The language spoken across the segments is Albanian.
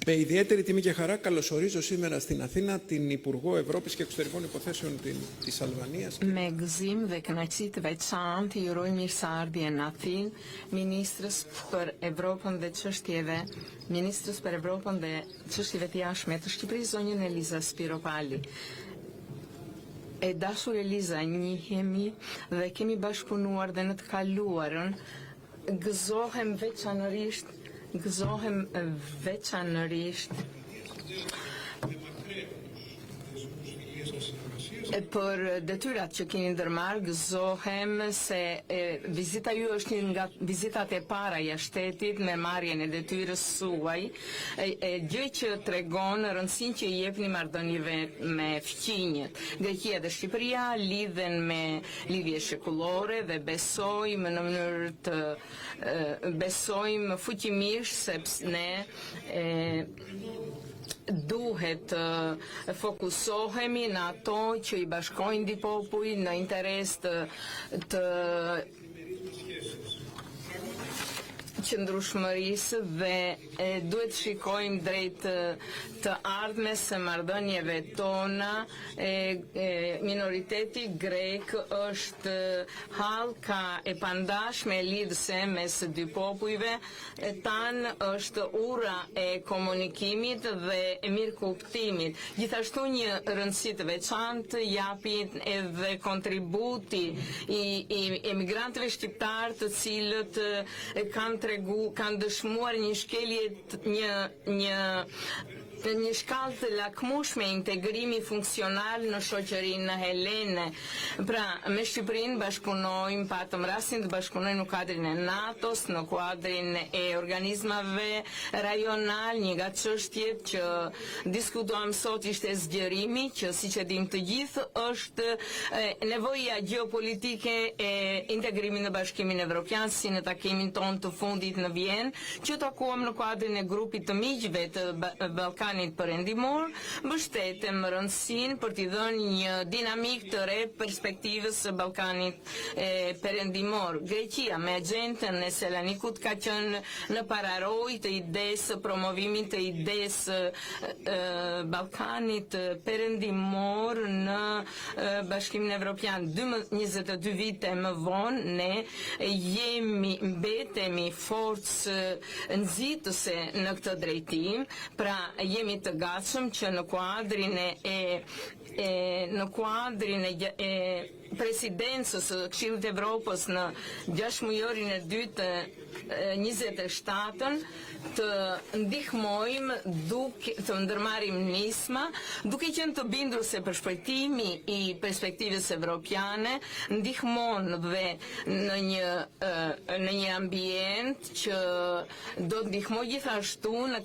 Με ιδιαίτερη τιμή και χαρά καλωσορίζω σήμερα στην Αθήνα την Υπουργό Ευρώπης και Εξωτερικών Υποθέσεων της Αλβανίας. Me gëzim dhe kënaqësi të veçantë i uroj mirëseardhje në Athinë ministrës për Evropën dhe çështjeve të jashtme të Shqipërisë, zonjën Eliza Spiropali. E dashur Eliza, njihemi dhe kemi bashkëpunuar dhe në të kaluarën. Gëzohem veçanërisht për detyrat që keni ndërmarrë. Gëzohem se vizita ju është një nga vizitat e para jashtë shtetit me marrjen e detyrës suaj, gjë që tregon rëndësinë që i jepni marrëdhënieve me fqinjet. Greqia dhe Shqipëria lidhen me lidhje shekullore dhe besojmë në mënyrë të besojmë fuqimisht sepse ne duhet të fokusohemi në ato që i bashkojnë dy popuj në interes të qëndrueshmërisë dhe duhet shikojmë drejt të ardhmes së marrëdhënieve tona. Minoriteti grek është hallka e pandashme lidhëse mes dy popujve. Tan është ura e komunikimit dhe e mirëkuptimit. Gjithashtu një rëndësi të veçantë japi edhe kontributi i emigrantëve shqiptar të cilët kanë dëshmuar një shkelje një shkallë të lakmueshme integrimi funksional në shoqërinë helene. Pra, me Shqipërinë bashkëpunojmë, patëm rastin të bashkëpunojmë në kuadrin e NATO-s, në kuadrin e organizmave rajonal. Një nga çështjet që diskutuam sot ishte zgjerimi, që siç e dim të gjithë është nevoja gjeopolitike e integrimit në Bashkimin Evropian, si në takimin ton të fundit në Vjenë, që takuam në kuadrin e grupit të miqve të Ballkanit Perëndimor. Mbështetem rëndësinë për t'i dhënë një dinamik të re perspektivës së Ballkanit Perëndimor. Greqia me agjendën e Selanikut ka qenë në pararojë të idesë promovimit të idesë Ballkanit Perëndimor në Bashkimin Evropian. 22 vite më vonë ne mbetemi forcë nxitëse në këtë drejtim. Pra jemi të gatshëm që në kuadrin e presidencës së Këshillit të Evropës në 6 mujorin e 2 të 27-ën të ndihmojmë të ndërmarrim nisma, duke qenë të bindur se përshpejtimi i perspektivës evropiane ndihmon dhe në një ambient që do të ndihmojë gjithashtu në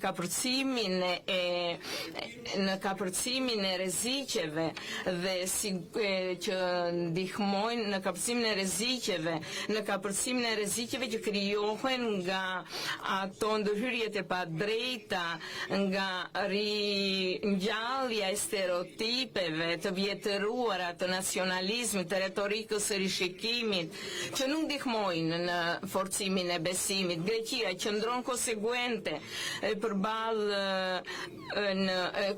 kapërcimin e rreziqeve dhe që ndihmojnë në kapërcimin e rreziqeve që krijohen nga ato ndërhyrjet e padrejta, nga ringjallja e stereotipeve të vjetëruara të nacionalizmit, të retorikës së rishikimit, që nuk ndihmojnë në forcimin e besimit. Greqia qëndron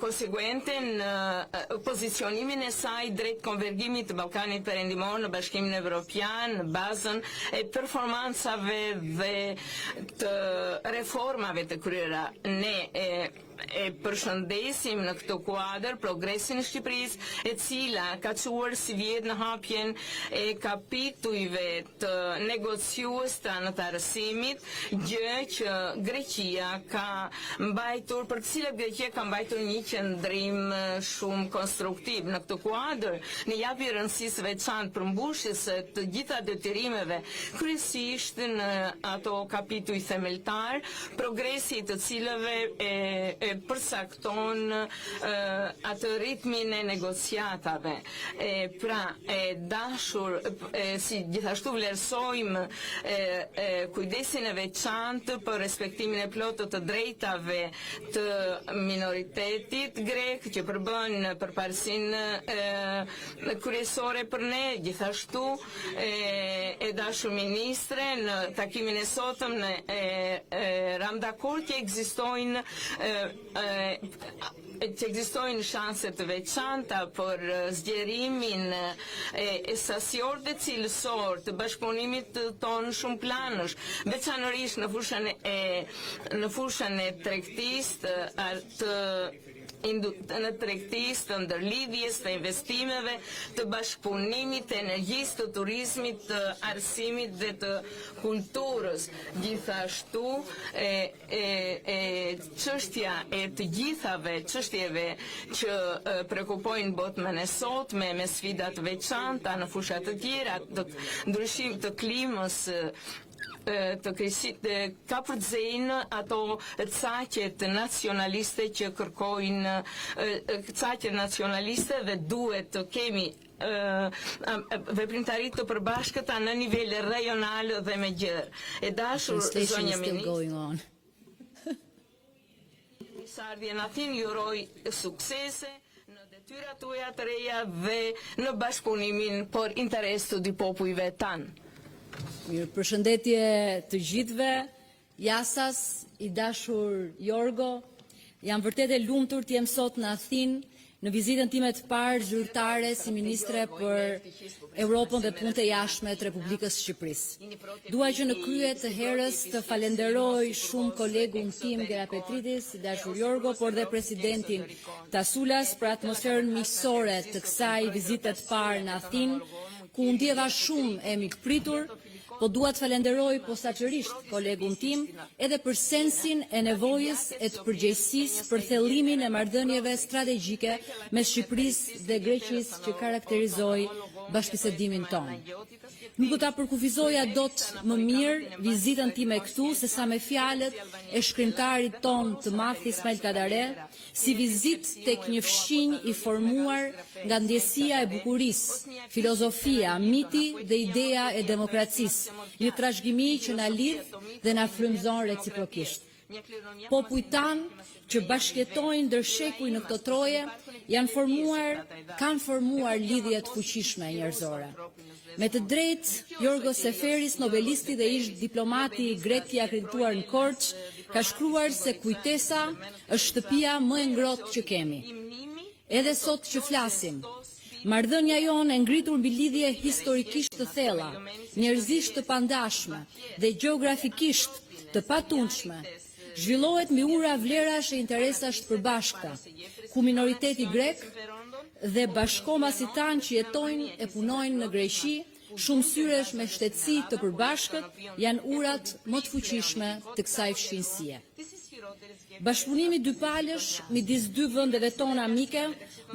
konsekuente në pozicionimin e saj drejt konvergimit të Ballkanit Perëndimor në Bashkimin Evropian, në bazën e performancave dhe të reformave të kryera. Ne e përshëndesim në këtë kuadër progresin e Shqipërisë, e cila ka çuar si vjet në hapjen e kapitujve të negociues të anëtarësimit, gjë që Greqia ka mbajtur, për të cilat Greqia ka mbajtur një qëndrim shumë konstruktiv. Në këtë kuadër ne japi rëndësi së veçantë përmbushjes së të gjitha detyrimeve, kryesisht në ato kapituj themeltar, progresi të cilëve përcakton atë ritmin e negociatave. Pra, dashur, si gjithashtu vlerësojmë kujdesin e veçantë për respektimin e plotë të drejtave të minoritetit grek, që përbën përparësinë kryesore për ne. Gjithashtu, e dashur ministre, në takimin e sotëm në jam dakord që ekzistojnë shanse të veçanta për zgjerimin e sasiorëve cilësor të bashkëpunimit tonë shumë planësh, veçanërisht në fushën e tregtisë në tregtisë të ndërlidhjes, të investimeve, të bashkëpunimit, të energjisë, të turizmit, të arsimit dhe të kulturës. Gjithashtu, çështja e të gjithave çështjeve që prekupojnë botën e sotme me sfida të veçanta në fusha të tjera, të ndryshim të klimës, ka përdzejnë ato caqet nacionaliste që kërkojnë caqet nacionaliste dhe duhet të kemi veprimtarit të përbashkëta në nivel rajonal dhe me gjërë. E dashur zonja ministër, Sardhja në Athinë ju uroj suksese në detyrat tuaja të reja dhe në bashkëpunimin për interes të dy popujve tanë. Mirë, përshëndetje të gjithëve, Jasas, i dashur Jorgo, jam vërtet e lumtur të jem sot në Athinë në vizitën time të parë zyrtare si ministre për Europën dhe punët e jashtme të Republikës Shqipërisë. Dua që në krye të herës të falenderoj shumë kolegun tim Gerapetritis, i dashur Jorgo, por dhe presidentin Tasulas për atmosferën miqësore të kësaj vizite të parë në Athinë, ku ndjeva shumë e mikpritur, po dua të falenderoj posaçërisht kolegun tim edhe për sensin e nevojës e të përgjegjësisë për thellimin e marrëdhënieve strategjike mes Shqipërisë dhe Greqisë që karakterizoi bashkëbisedimin tonë. Nuk do ta përkufizoja dot më mirë vizitën time këtu sesa me fjalët e shkrimtarit ton të madh Ismail Kadare, si vizitë tek një fshinj i formuar nga ndjesia e bukurisë, filozofia, miti dhe ideja e demokracisë, një trashëgimi që na lidh dhe na frymëzon reciprokisht. Popujt tanë që bashkëjetojnë ndër shekuj në këto troje kanë formuar lidhje të fuqishme njerëzore. Me të drejtë, Jorgos Seferis, nobelisti dhe ish diplomati grek i akredituar në Korç, ka shkruar se kujtesa është shtëpia më e ngrohtë që kemi. Edhe sot që flasim, marrëdhënia jonë e ngritur mbi lidhje historikisht të thella, njerëzisht të pandashme dhe gjeografikisht të patundshme, zhvillohet mbi ura vlerash e interesash të përbashkëta, ku minoriteti grek dhe bashkomasit tanë që jetojnë e punojnë në Greqi, shumë syresh me shtetësi të përbashkët, janë urat më të fuqishme të kësaj fshinësie. Bashkëpunimi dypalësh midis dy vendeve tona amike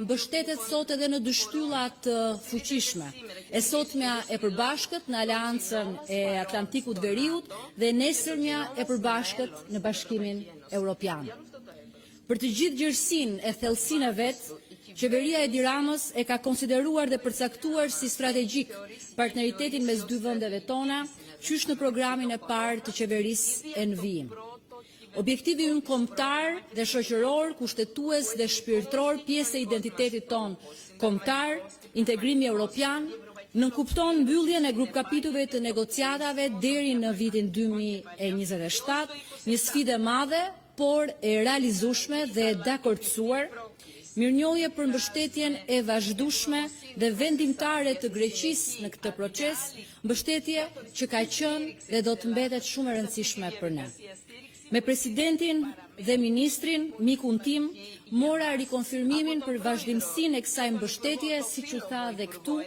mbështetet sot edhe në dy shtylla të fuqishme, e sotmja e përbashkët në Aleancën e Atlantikut Veriut dhe nesërmja e përbashkët në Bashkimin Evropian. Për të gjithë gjerësinë e thellësinë e vet, qeveria e Edi Ramës e ka konsideruar dhe përcaktuar si strategjik partneritetin mes dy vendeve tona, qysh në programin e parë të qeverisë e në vijim. Objektivi ynë kombëtar dhe shoqëror, kushtetues dhe shpirtëror, pjesë e identitetit ton kombëtar, integrimi evropian, nënkupton mbylljen e grup kapitujve të negociatave deri në vitin 2027, një sfidë e madhe, por e realizueshme dhe e dakordsuar, mirënjohje për mbështetjen e vazhdueshme dhe vendimtare të Greqisë në këtë proces, mbështetje që ka qenë dhe do të mbetet shumë e rëndësishme për ne. Me presidentin dhe ministrin, mikun tim, mora rikonfirmimin për vazhdimsinë e kësaj mbështetje, siç u tha dhe këtu,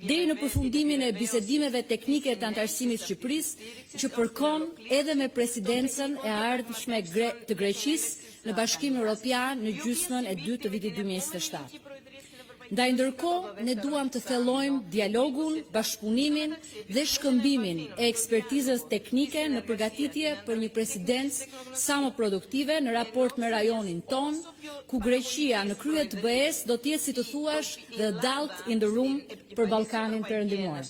deri në përfundimin e bisedimeve teknike të antarësimit Shqipërisë, që përkon edhe me presidencën e ardhshme të Greqisë në Bashkimin Evropian në gjysmën e dytë të vitit 2027. Ndaj ndërkohë, ne duam të thellojmë dialogun, bashkëpunimin dhe shkëmbimin e ekspertizës teknike në përgatitje për një presidencë sa më produktive në raport me rajonin ton, ku Greqia në krye të BE-s do të jetë, si të thuash, the adult in the room për Ballkanin Perëndimor.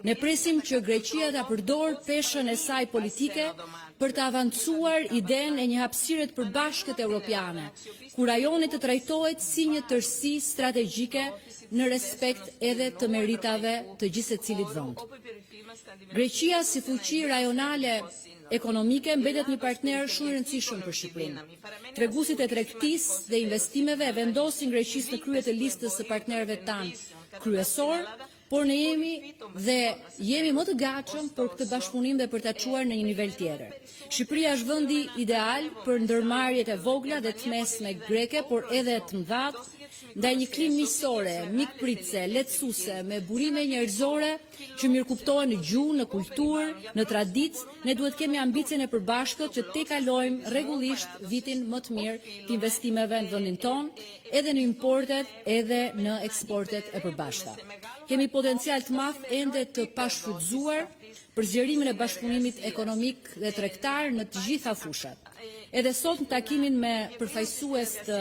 Ne presim që Greqia ta përdorë peshën e saj politike për të avancuar idenë e një hapësire të përbashkët evropiane, ku rajoni të trajtohet si një tërësi strategjike në respekt edhe të meritave të gjithë secilit vend. Greqia si fuqi rajonale ekonomike mbetet një partner shumë i rëndësishëm për Shqipërinë. Treguesit e tregtisë dhe investimeve vendosin Greqisë në krye të listës së partnerëve tanë kryesor, por ne jemi më të gatshëm për këtë bashkëpunim dhe për ta çuar në një nivel tjetër. Shqipëria është vendi ideal për ndërmarrjet e vogla dhe të mesme greke, por edhe të mëdha, ndaj një klim miqësore, mikpritse, lehtësuese, me burime njerëzore që mirëkuptohen në gjuhë, në kulturë, në traditë, ne duhet kemi ambicien e përbashkët që te kalojmë rregullisht vitin më të mirë të investimeve në vendin tonë, edhe në importet, edhe në eksportet e përbashkëta. Kemi potencial të madh ende të pashfrytzuar për zgjerimin e bashkëpunimit ekonomik dhe tregtar në të gjitha fushat. Edhe sot në takimin me përfaqësues të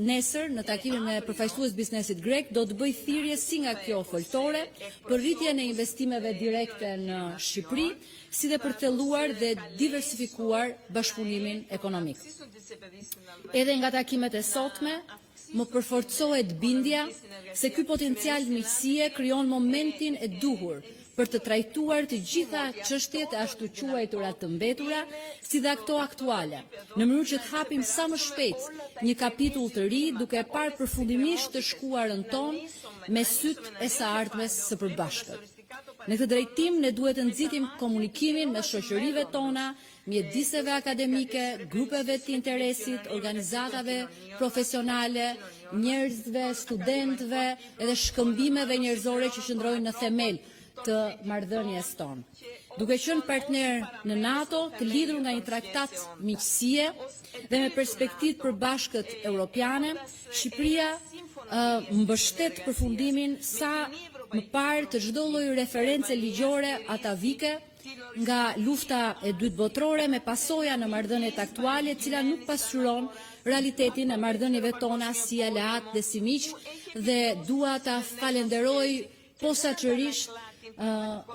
nesër, në takimin me përfaqësues biznesit grek, do të bëj thirrje si nga kjo foltore për rritjen e investimeve direkte në Shqipëri, si dhe për thelluar dhe diversifikuar bashkëpunimin ekonomik. Edhe nga takimet e sotme, më përforcohet bindja se ky potencial miqësie krijon momentin e duhur për të trajtuar të gjitha çështjet e ashtu quajtura të mbetura, si dhe ato aktuale, në mënyrë që të hapim sa më shpejt një kapitull të ri, duke parë përfundimisht të shkuarën tonë me sytë e së ardhmes së përbashkët. Në këtë drejtim, ne duhet të nxitim komunikimin me shoqërive tona, mjediseve akademike, grupeve të interesit, organizatave profesionale, njerëzve, studentëve, edhe shkëmbimeve njerëzore që qëndrojnë në themel të marrëdhënies tonë. Duke qenë partner në NATO, të lidhur nga një traktat miqësie dhe me perspektivë përbashkët europiane, Shqipëria mbështet përfundimin sa më parë të çdo lloji reference ligjore atavike nga lufta e dytë botërore me pasoja në marrëdhëniet aktuale, e cila nuk pasqyron realitetin e marrëdhënieve tona si aleat dhe si miq, dhe dua ta falenderoj posaçërisht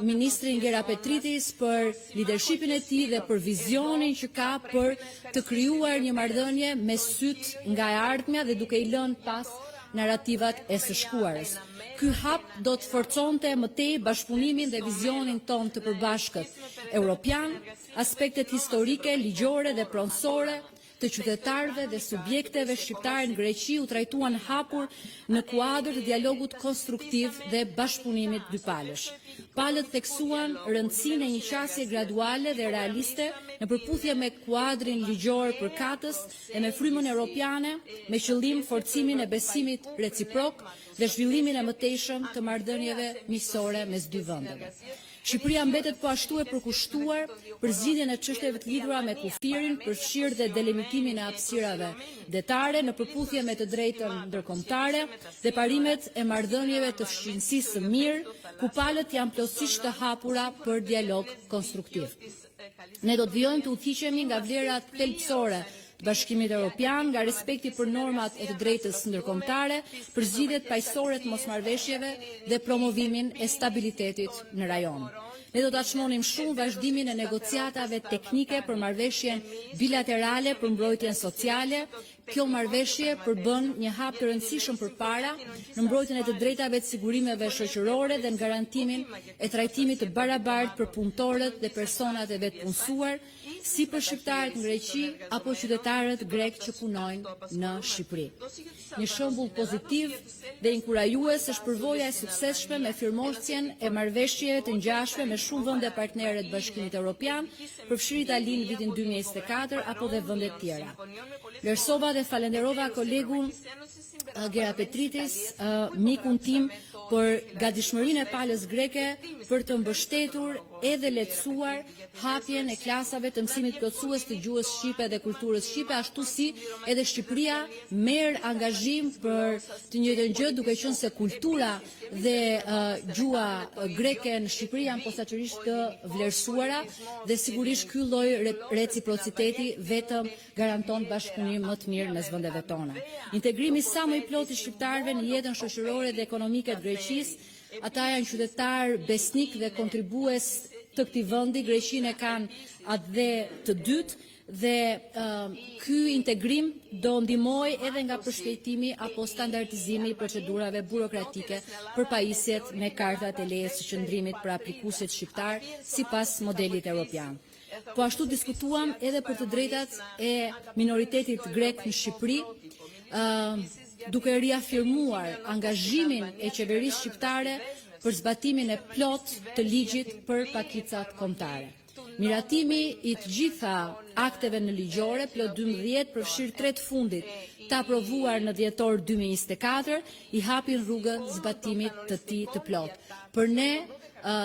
Ministrin Gerapetritis për leadershipin e tij dhe për vizionin që ka për të krijuar një marrëdhënie me syt nga e ardhmja dhe duke i lënë pas narrativat e së shkuarës. Ky hap do të forconte më tej bashkëpunimin dhe vizionin ton të përbashkët europian, aspektet historike, ligjore dhe pronësore të qytetarëve dhe subjekteve shqiptare në Greqi u trajtuan hapur në kuadër të dialogut konstruktiv dhe bashkëpunimit dypalësh. Palët theksuan rëndësinë e një qasje graduale dhe realiste në përputhje me kuadrin ligjor përkatës dhe me frymën europiane, me qëllim forcimin e besimit reciprok dhe zhvillimin e mëtejshëm të marrëdhënieve miqësore mes dy vendeve. Shqipëria mbetet po ashtu e përkushtuar për zgjidhjen e çështjeve të lidhura me kufirin, përfshirë dhe delimitimin e hapësirave detare në përputhje me të drejtën ndërkombëtare dhe parimet e marrëdhënieve të fshehësisë së mirë, ku palët janë plotësisht të hapura për dialog konstruktiv. Ne do të vijojmë të udhëhiqemi nga vlerat thelbësore të Bashkimit Evropian, nga respekti për normat e të drejtës ndërkombëtare, për zgjidhjet paqësore të mosmarrveshjeve dhe promovimin e stabilitetit në rajon. Ne do të çmonim shumë vazhdimin e negociatave teknike për marrëveshjen bilaterale për mbrojtjen sociale. Kjo marrëveshje përbën një hap të rëndësishëm përpara në mbrojtjen e të drejtave të sigurimeve shoqërore dhe në garantimin e trajtimit të barabartë për punëtorët dhe personat e vetpunësuar, si për shqiptarët në Greqi apo qytetarët grek që punojnë në Shqipëri. Një shembull pozitiv dhe inkurajues është përvoja e suksesshme me firmosjen e marrëveshjeve të ngjashme me shumë vende partnerë të Bashkimit Evropian, përfshirë Italinë në vitin 2024 apo dhe vende të tjera. Vlerësova dhe falenderova kolegun Gerapetritis, mikun tim, për gatishmërinë e palës greke për të mbështetur edhe lehtësuar hapjen e klasave të mësimit plotësues të gjuhës shqipe dhe kulturës shqipe, ashtu si edhe Shqipëria merr angazhim për të njëjtën gjë, duke qenë se kultura dhe gjuha greke në Shqipëri janë posaçërisht të vlerësuara dhe sigurisht ky lloj reciprociteti vetëm garanton bashkëpunim më të mirë mes vendeve tona. Integrimi sa më i plotë i shqiptarëve në jetën shoqërore dhe ekonomike të Greqisë, ata janë qytetar besnik dhe kontribues të këtij vendi. Greqinë e kanë atë dhe të dytë dhe ky integrim do ndihmoj edhe nga përshpejtimi apo standardizimi i procedurave burokratike për pajisjet me kartat e lejes së qëndrimit për aplikuesit shqiptar sipas modelit evropian. Po ashtu diskutuam edhe për të drejtat e minoritetit grek në Shqipëri, duke riafirmuar angazhimin e qeverisë shqiptare për zbatimin e plot të ligjit për pakicat kombëtare. Miratimi i të gjitha akteve në ligjore plot 12 përfshirë 3 të fundit të aprovuar në dhjetor 2024 i hapin rrugën zbatimit të tij të plot. Për ne,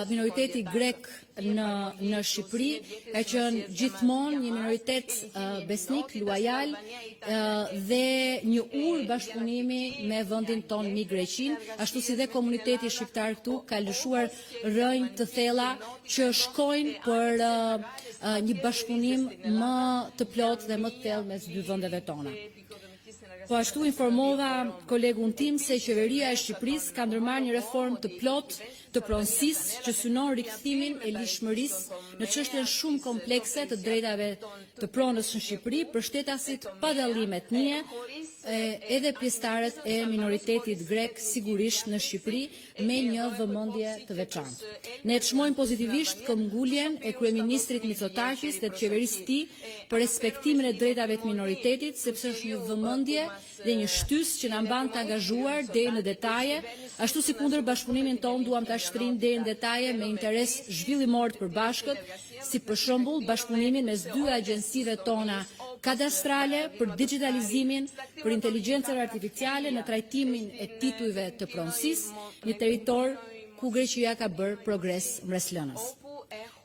minoriteti grek në Shqipëri ka qenë gjithmonë një minoritet besnik, luajal dhe një urë bashkëpunimi me vendin tonë mi Greqinë, ashtu si dhe komuniteti shqiptar këtu ka lëshuar rrënjë të thella që shkojnë për një bashkëpunim më të plotë dhe më të thellë mes dy vendeve tona. Po ashtu informova kolegun tim se qeveria e Shqipërisë ka ndërmarrë një reformë të plotë të pronësisë që synon rikthimin e lishmërisë në çështjen shumë komplekse të drejtave të pronës në Shqipëri për shtetasit pa dallim etnie, edhe pjesëtarët e minoritetit grek sigurisht në Shqipëri me një vëmendje të veçantë. Ne çmojmë pozitivisht këmbguljen e kryeministrit Mitsotakis dhe të qeverisë së tij për respektimin e drejtave të minoritetit, sepse është një vëmendje dhe një shtys që na mban të angazhuar deri në detaje, ashtu si kundër bashkëpunimin tonë duam ta shtrim deri në detaje me interes zhvillimor të përbashkët, si për shembull bashkëpunimin mes dy agjencive tona kadastrale për digitalizimin, për inteligjencën artificiale në trajtimin e titujve të pronësisë, një territor ku Greqia ka bërë progres mbreslënës.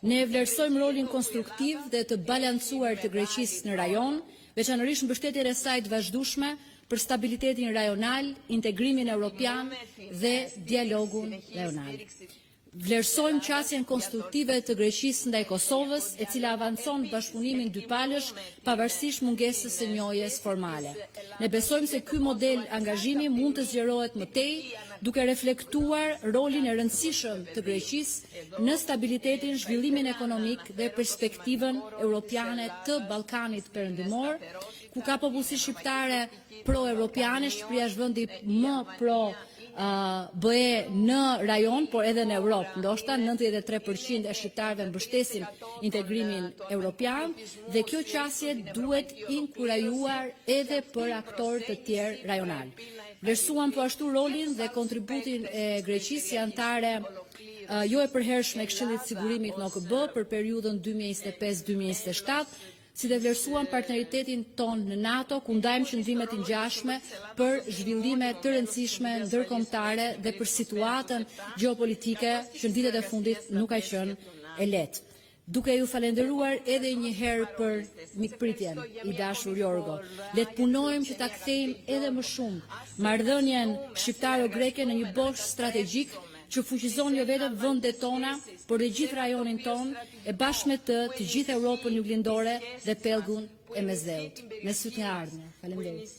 Ne vlerësojmë rolin konstruktiv dhe të balancuar të Greqisë në rajon, veçanërisht mbështetjen e saj të vazhdueshme për stabilitetin rajonal, integrimin evropian dhe dialogun rajonal. Vlerësojmë qasjen konstruktive të Greqisë ndaj Kosovës, e cila avancon bashkëpunimin dypalësh pavarësisht mungesës së njohjes formale. Ne besojmë se ky model angazhimi mund të zgjerohet më tej, duke reflektuar rolin e rëndësishëm të Greqisë në stabilitetin, zhvillimin ekonomik dhe perspektivën europiane të Ballkanit Perëndimor, ku ka popullsi shqiptare pro-europiane. Shqipëria është vendi më pro BE në rajon, por edhe në Europë. Ndoshta 93% e shqiptarëve mbështesin integrimin europian dhe kjo qasje duhet inkurajuar edhe për aktorë të tjerë rajonal. Vlerësuam po ashtu rolin dhe kontributin e Greqisë si anëtare jo e përhershme e Këshillit të Sigurimit në OKB për periudhën 2025-2027, si dhe vlerësuam partneritetin ton në NATO, ku ndajmë qëndrime të ngjashme për zhvillime të rëndësishme ndërkombëtare dhe për situatën gjeopolitike që në vitet e fundit nuk ka qenë e lehtë. Duke ju falenderuar edhe një herë për mikpritjen i dashur Jorgo, le të punojmë që ta kthejmë edhe më shumë marrëdhënien shqiptaro-greke në një bosh strategjik që fuqizon jo vetëm vendet tona, por dhe gjithë rajonin ton, e bashkë me të gjithë Europën juglindore dhe pellgun e Mesdheut. Me sytë një ardhme. Faleminderit.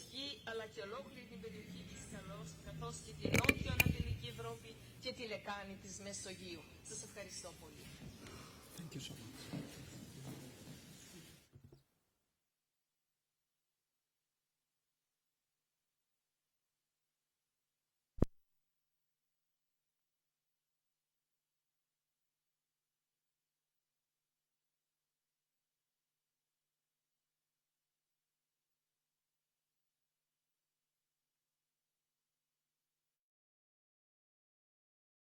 Και τη λεκάνη της Μεσογείου. Σας ευχαριστώ πολύ.